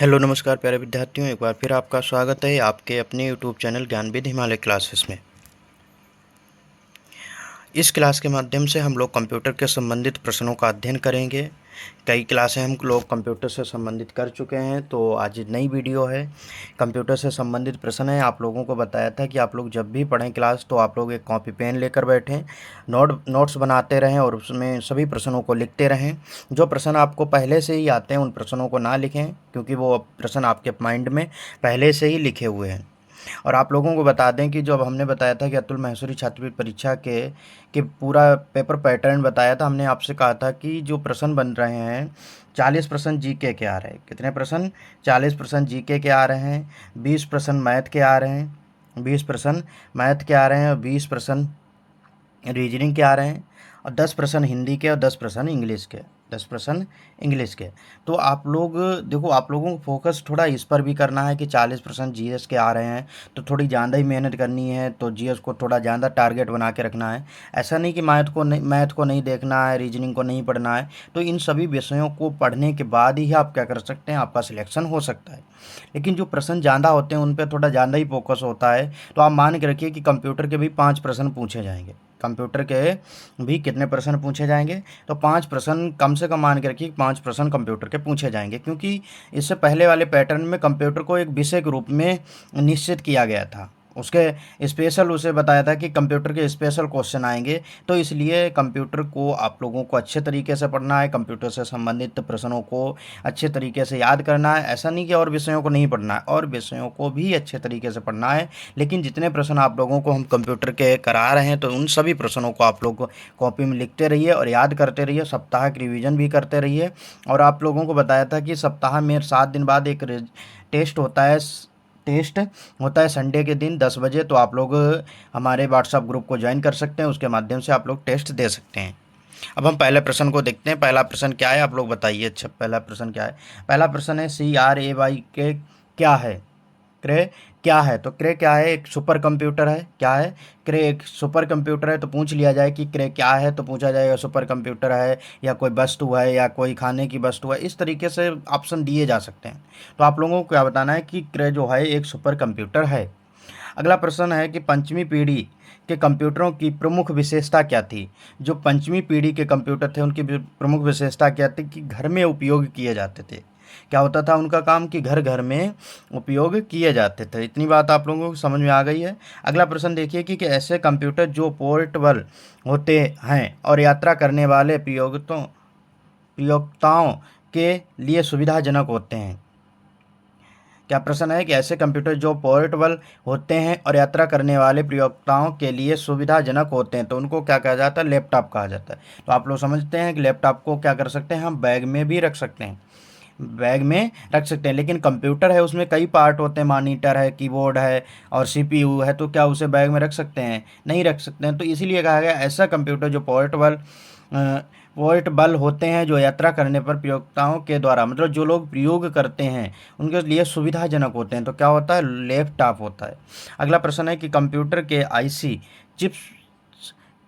Hello नमस्कार प्यारे विद्यार्थियों, एक बार फिर आपका स्वागत है आपके अपने YouTube channel Gyanvid Himalaya classes में। इस क्लास के माध्यम से हम लोग कंप्यूटर के संबंधित प्रश्नों का अध्ययन करेंगे। कई क्लासें हम लोग कंप्यूटर से संबंधित कर चुके हैं, तो आज नई वीडियो है, कंप्यूटर से संबंधित प्रश्न है। आप लोगों को बताया था कि आप लोग जब भी पढ़ें क्लास तो आप लोग एक कॉपी पेन लेकर बैठें, नोट्स बनाते रहें और उसमें सभी प्रश्नों को लिखते रहें। जो प्रश्न आपको पहले से ही आते हैं उन प्रश्नों को ना लिखें, क्योंकि वो प्रश्न आपके माइंड में पहले से ही लिखे हुए हैं। और आप लोगों को बता दें कि जो अब हमने बताया था कि अतुल माहेश्वरी छात्रवृत्ति परीक्षा के पूरा पेपर पैटर्न बताया था, हमने आपसे कहा था कि जो प्रश्न बन रहे हैं 40 प्रश्न जीके के आ रहे हैं। कितने प्रश्न? 40 प्रश्न जीके के आ रहे हैं, 20 प्रश्न मैथ के आ रहे हैं, 20 प्रश्न मैथ के आ रहे हैं और 20 प्रश्न रीजनिंग के आ रहे हैं और 10 प्रश्न हिंदी के और 10 प्रश्न इंग्लिश के, 10 प्रश्न इंग्लिश के। तो आप लोग देखो, आप लोगों को फोकस थोड़ा इस पर भी करना है कि 40 प्रश्न जीएस के आ रहे हैं तो थोड़ी ज़्यादा ही मेहनत करनी है, तो जीएस को थोड़ा ज़्यादा टारगेट बना के रखना है। ऐसा नहीं कि मैथ को नहीं देखना है, रीजनिंग को नहीं पढ़ना है। तो इन सभी विषयों को पढ़ने के बाद ही आप क्या कर सकते हैं, आपका सिलेक्शन हो सकता है। लेकिन जो प्रश्न ज़्यादा होते हैं उन पर थोड़ा ज़्यादा ही फोकस होता है। तो आप मान के रखिए कि कंप्यूटर के भी 5 प्रश्न पूछे जाएंगे। कंप्यूटर के भी कितने प्रश्न पूछे जाएंगे? तो 5 प्रश्न कम से कम मान के रखिए, 5 प्रश्न कंप्यूटर के पूछे जाएंगे, क्योंकि इससे पहले वाले पैटर्न में कंप्यूटर को एक विषय के रूप में निश्चित किया गया था। उसके स्पेशल उसे बताया था कि कंप्यूटर के स्पेशल क्वेश्चन आएंगे। तो इसलिए कंप्यूटर को आप लोगों को अच्छे तरीके से पढ़ना है, कंप्यूटर से संबंधित प्रश्नों को अच्छे तरीके से याद करना है। ऐसा नहीं कि और विषयों को नहीं पढ़ना है, और विषयों को भी अच्छे तरीके से पढ़ना है। लेकिन जितने प्रश्न आप लोगों को हम कंप्यूटर के करा रहे हैं तो उन सभी प्रश्नों को आप लोग कॉपी में लिखते रहिए और याद करते रहिए, सप्ताह की रिवीजन भी करते रहिए। और आप लोगों को बताया था कि सप्ताह में 7 दिन बाद एक टेस्ट होता है, टेस्ट होता है संडे के दिन 10 बजे। तो आप लोग हमारे व्हाट्सएप ग्रुप को ज्वाइन कर सकते हैं, उसके माध्यम से आप लोग टेस्ट दे सकते हैं। अब हम पहले प्रश्न को देखते हैं। पहला प्रश्न क्या है, आप लोग बताइए। अच्छा, पहला प्रश्न क्या है? पहला प्रश्न है CRAY के क्या है? क्रे क्या है? तो क्रे क्या है? एक सुपर कंप्यूटर है। क्या है? क्रे एक सुपर कंप्यूटर है। तो पूछ लिया जाए कि क्रे क्या है, तो पूछा जाएगा सुपर कंप्यूटर है, या कोई वस्तु है, या कोई खाने की वस्तु है। इस तरीके से ऑप्शन दिए जा सकते हैं। तो आप लोगों को क्या बताना है कि क्रे जो है एक सुपर कंप्यूटर है। अगला प्रश्न है कि पंचमी पीढ़ी के कंप्यूटरों की प्रमुख विशेषता क्या थी? जो पंचमी पीढ़ी के कंप्यूटर थे उनकी प्रमुख विशेषता क्या थी? कि घर में उपयोग किए जाते थे। क्या होता था उनका काम? कि घर घर में उपयोग किए जाते थे। इतनी बात आप लोगों को समझ में आ गई है। अगला प्रश्न देखिए कि ऐसे कंप्यूटर जो पोर्टेबल होते हैं और यात्रा करने वाले प्रयोक्ताओं के लिए सुविधाजनक होते हैं। क्या प्रश्न है कि ऐसे कंप्यूटर जो पोर्टेबल होते हैं और यात्रा करने वाले प्रयोक्ताओं के लिए सुविधाजनक होते हैं, तो उनको क्या कहा जाता है? लैपटॉप कहा जाता है। तो आप लोग समझते हैं कि लैपटॉप को क्या कर सकते हैं? हम बैग में भी रख सकते हैं, बैग में रख सकते हैं। लेकिन कंप्यूटर है उसमें कई पार्ट होते हैं, मॉनिटर है, कीबोर्ड है और सीपीयू है, तो क्या उसे बैग में रख सकते हैं? नहीं रख सकते हैं। तो इसीलिए कहा गया ऐसा कंप्यूटर जो पोर्टेबल होते हैं, जो यात्रा करने पर प्रयोक्ताओं के द्वारा, मतलब जो लोग प्रयोग करते हैं उनके लिए सुविधाजनक होते हैं। तो क्या होता है? लैपटॉप होता है। अगला प्रश्न है कि कंप्यूटर के आईसी चिप्स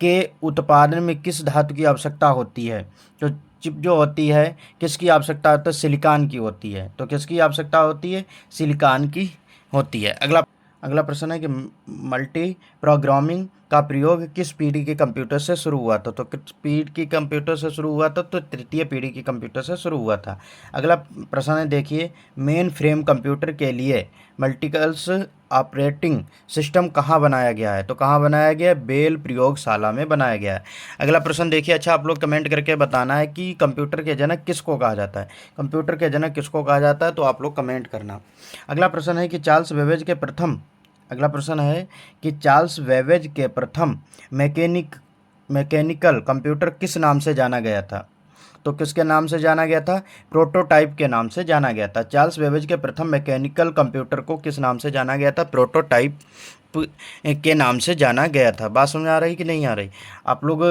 के उत्पादन में किस धातु की आवश्यकता होती है? तो चिप जो होती है किसकी आवश्यकता होती है? सिलिकॉन की होती है। तो किसकी आवश्यकता होती है? सिलिकॉन की होती है। अगला अगला प्रश्न है कि मल्टी प्रोग्रामिंग का प्रयोग किस पीढ़ी के कंप्यूटर से शुरू हुआ था? तो किस पीढ़ी की कंप्यूटर से शुरू हुआ था? तो तृतीय पीढ़ी की कंप्यूटर से शुरू हुआ था। अगला प्रश्न है देखिए, मेन फ्रेम कंप्यूटर के लिए मल्टीपल्स ऑपरेटिंग सिस्टम कहाँ बनाया गया है? तो कहाँ बनाया गया? बेल प्रयोगशाला में बनाया गया है। अगला प्रश्न देखिए, अच्छा आप लोग कमेंट करके बताना है कि कंप्यूटर के जनक किसको कहा जाता है? कंप्यूटर के जनक किसको कहा जाता है? तो आप लोग कमेंट करना। अगला प्रश्न है कि अगला प्रश्न है कि चार्ल्स बेबेज के प्रथम मैकेनिकल कंप्यूटर किस नाम से जाना गया था? तो किसके नाम से जाना गया था? प्रोटोटाइप के नाम से जाना गया था। चार्ल्स बेबेज के प्रथम मैकेनिकल कंप्यूटर को किस नाम से जाना गया था? प्रोटोटाइप के नाम से जाना गया था। बात समझ आ रही कि नहीं आ रही? आप लोग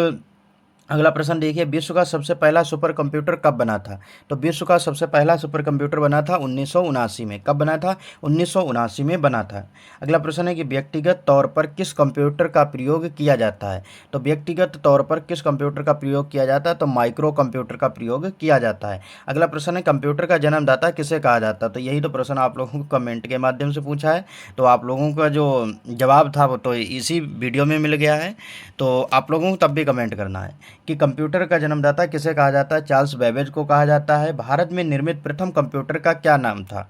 अगला प्रश्न देखिए, विश्व का सबसे पहला सुपर कंप्यूटर कब बना था? तो विश्व का सबसे पहला सुपर कंप्यूटर बना था 1979 में। कब बना था? 1979 में बना था। अगला प्रश्न है कि व्यक्तिगत तौर पर किस कंप्यूटर का प्रयोग किया जाता है? तो व्यक्तिगत तौर पर किस कंप्यूटर का प्रयोग किया जाता है? तो माइक्रो कंप्यूटर का प्रयोग किया जाता है। अगला प्रश्न है, कंप्यूटर का जन्मदाता किसे कहा जाता है? तो यही तो प्रश्न आप लोगों को कमेंट के माध्यम से पूछा है, तो आप लोगों का जो जवाब था वो तो इसी वीडियो में मिल गया है, तो आप लोगों को तब भी कमेंट करना है कि कंप्यूटर का जन्मदाता किसे कहा जाता है? चार्ल्स बेबेज को कहा जाता है। भारत में निर्मित प्रथम कंप्यूटर का क्या नाम था?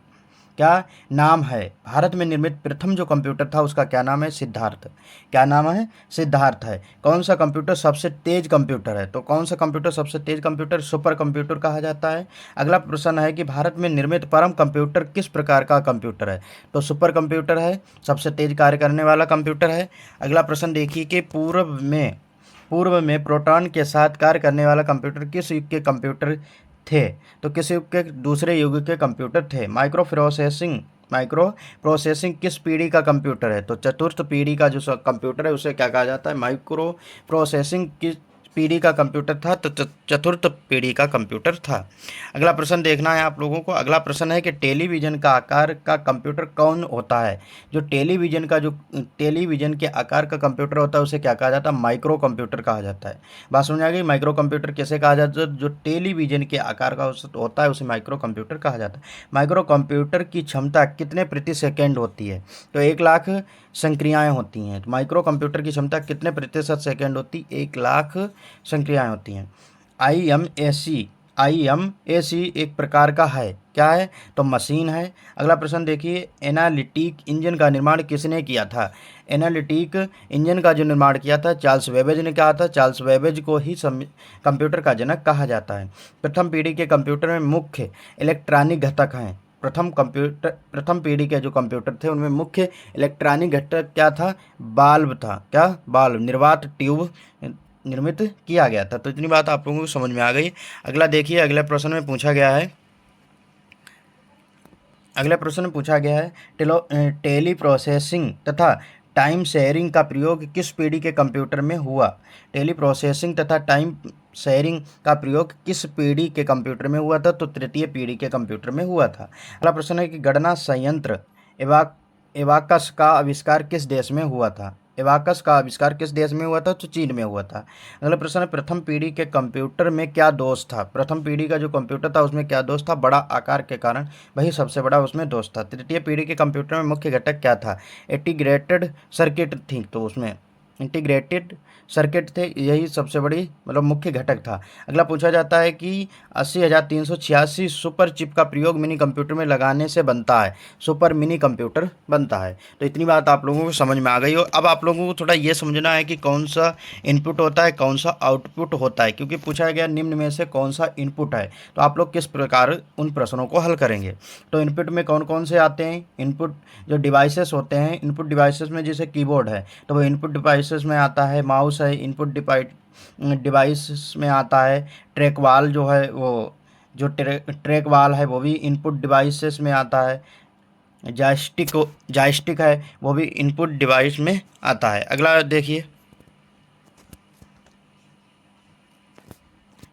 क्या नाम है? भारत में निर्मित प्रथम जो कंप्यूटर था उसका क्या नाम है? सिद्धार्थ। क्या नाम है? सिद्धार्थ है। कौन सा कंप्यूटर सबसे तेज कंप्यूटर है? तो कौन सा कंप्यूटर सबसे तेज कंप्यूटर? सुपर कंप्यूटर कहा जाता है। अगला प्रश्न है कि भारत में निर्मित परम कंप्यूटर किस प्रकार का कंप्यूटर है? तो सुपर कंप्यूटर है, सबसे तेज कार्य करने वाला कंप्यूटर है। अगला प्रश्न देखिए कि पूर्व में प्रोटॉन के साथ कार्य करने वाला कंप्यूटर किस युग के कंप्यूटर थे? तो किस युग के? दूसरे युग के कंप्यूटर थे। माइक्रो प्रोसेसिंग किस पीढ़ी का कंप्यूटर है? तो चतुर्थ पीढ़ी का जो कंप्यूटर है उसे क्या कहा जाता है? माइक्रो प्रोसेसिंग किस पीढ़ी का कंप्यूटर था? तो चतुर्थ पीढ़ी का कंप्यूटर था। अगला प्रश्न देखना है आप लोगों को। अगला प्रश्न है कि टेलीविज़न का आकार का कंप्यूटर कौन होता है? जो टेलीविज़न के आकार का कंप्यूटर होता है उसे क्या कहा जाता है? माइक्रो कंप्यूटर कहा जाता है। बात समझ आ गई? माइक्रो कंप्यूटर कैसे कहा जाता है? जो टेलीविज़न के आकार का होता है उसे माइक्रो कंप्यूटर कहा जाता है। माइक्रो कंप्यूटर की क्षमता कितने प्रति सेकेंड होती है? तो 1,00,000 संक्रियाएँ होती हैं। तो माइक्रो कंप्यूटर की क्षमता कितने प्रतिशत सेकेंड होती? 1,00,000 संक्रियाएँ होती हैं। आईएमएसी एक प्रकार का है, क्या है? तो मशीन है। अगला प्रश्न देखिए, एनालिटिक इंजन का निर्माण किसने किया था? एनालिटिक इंजन का जो निर्माण किया था चार्ल्स बेबेज ने कहा था। चार्ल्स बेबेज को ही कंप्यूटर का जनक कहा जाता है। प्रथम पीढ़ी के कंप्यूटर में मुख्य इलेक्ट्रॉनिक घटक हैं। प्रथम पीढ़ी के जो कंप्यूटर थे उनमें मुख्य इलेक्ट्रॉनिक घटक क्या था? बाल्ब था। क्या? बाल्ब, निर्वात ट्यूब निर्मित किया गया था। तो इतनी बात आप लोगों को समझ में आ गई। अगला देखिए, अगले प्रश्न में पूछा गया है टेली प्रोसेसिंग तथा टाइम शेयरिंग का प्रयोग किस पीढ़ी के कंप्यूटर में हुआ? टेली प्रोसेसिंग तथा टाइम शेयरिंग का प्रयोग किस पीढ़ी के कंप्यूटर में हुआ था? तो तृतीय पीढ़ी के कंप्यूटर में हुआ था। अगला प्रश्न है कि गणना संयंत्र एबाकस का आविष्कार किस देश में हुआ था? एबाकस का आविष्कार किस देश में हुआ था? तो चीन में हुआ था। अगला प्रश्न है, प्रथम पीढ़ी के कंप्यूटर में क्या दोष था? प्रथम पीढ़ी का जो कंप्यूटर था उसमें क्या दोष था? बड़ा आकार के कारण वही सबसे बड़ा उसमें दोष था। तृतीय पीढ़ी के कंप्यूटर में मुख्य घटक क्या था? इंटीग्रेटेड सर्किट थी, तो उसमें इंटीग्रेटेड सर्किट थे, यही सबसे बड़ी मतलब मुख्य घटक था। अगला पूछा जाता है कि 80,386 सुपर चिप का प्रयोग मिनी कंप्यूटर में लगाने से बनता है। सुपर मिनी कंप्यूटर बनता है। तो इतनी बात आप लोगों को समझ में आ गई हो। अब आप लोगों को थोड़ा ये समझना है कि कौन सा इनपुट होता है, कौन सा आउटपुट होता है, क्योंकि पूछा गया निम्न में से कौन सा इनपुट है, तो आप लोग किस प्रकार उन प्रश्नों को हल करेंगे। तो इनपुट में कौन कौन से आते हैं? इनपुट जो डिवाइसेस होते हैं, इनपुट डिवाइसेस में जैसे कीबोर्ड है तो वो इनपुट डिवाइसेस में आता है। माउस है, इनपुट डिवाइस में आता है। ट्रैक वाल जो है वो जो ट्रैक वाल है वो भी इनपुट डिवाइसेस में आता है। जॉयस्टिक है वो भी इनपुट डिवाइस में आता है। अगला देखिए,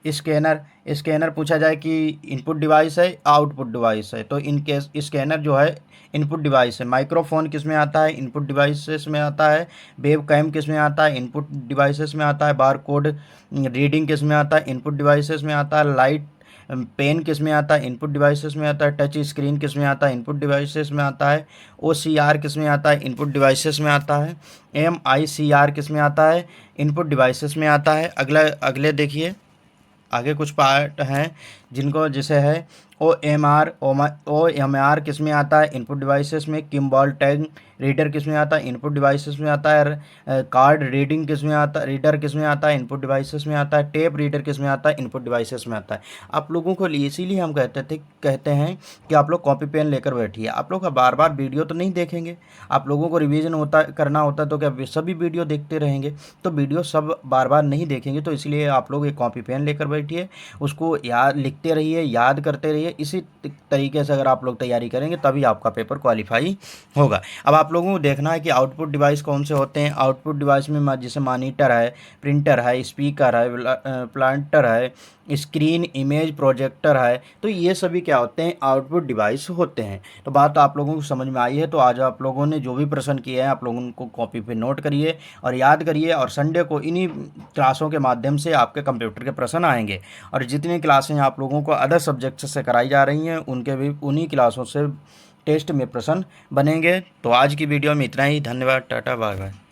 स्कैनर पूछा जाए कि इनपुट डिवाइस है आउटपुट डिवाइस है, तो इनके स्कैनर जो है इनपुट डिवाइस है। माइक्रोफोन किस में आता है? इनपुट डिवाइसेस में आता है। वेब कैम किस में आता है? इनपुट डिवाइसेस में आता है। बार कोड रीडिंग किस में आता है? इनपुट डिवाइसेस में आता है। लाइट पेन किस में आता है? इनपुट डिवाइसेस में आता है। टच स्क्रीन किस में आता है? इनपुट डिवाइसेस में आता है। OCR किस में आता है? इनपुट डिवाइसेस में आता है। MICR किस में आता है? इनपुट डिवाइसेस में आता है। अगले देखिए, आगे कुछ पार्ट हैं जिनको जैसे है OMR किस में आता है? इनपुट डिवाइसेस में। किम्बॉल टैग रीडर किस में आता है? इनपुट डिवाइसेस में आता है। कार्ड रीडिंग किस में आता है? रीडर किस में आता है? इनपुट डिवाइसेस में आता है। टेप रीडर किस में आता है? इनपुट डिवाइसेस में आता है। आप लोगों को इसीलिए हम कहते हैं कि आप लोग कॉपी पेन लेकर बैठिए। आप लोग बार बार वीडियो तो नहीं देखेंगे, आप लोगों को रिवीजन करना होता है, तो क्या सभी वीडियो देखते रहेंगे? तो वीडियो सब बार बार नहीं देखेंगे, तो इसलिए आप लोग एक कॉपी पेन लेकर बैठिए, उसको लिखते रहिए, याद करते रहिए। इसी तरीके से अगर आप लोग तैयारी करेंगे तभी आपका पेपर क्वालिफाई होगा। अब आप आप लोगों को देखना है कि आउटपुट डिवाइस कौन से होते हैं। आउटपुट डिवाइस में जैसे मॉनिटर है, प्रिंटर है, स्पीकर है, प्लांटर है, स्क्रीन, इमेज, प्रोजेक्टर है, तो ये सभी क्या होते हैं, आउटपुट डिवाइस होते हैं। तो बात आप लोगों को समझ में आई है। तो आज आप लोगों ने जो भी प्रश्न किए हैं आप लोगों को कॉपी पे नोट करिए और याद करिए, और संडे को इन्हीं क्लासों के माध्यम से आपके कंप्यूटर के प्रश्न आएंगे। और जितनी क्लासें आप लोगों को अदर सब्जेक्ट से कराई जा रही हैं उनके भी उन्हीं क्लासों से टेस्ट में प्रश्न बनेंगे। तो आज की वीडियो में इतना ही। धन्यवाद। Tata, bye bye.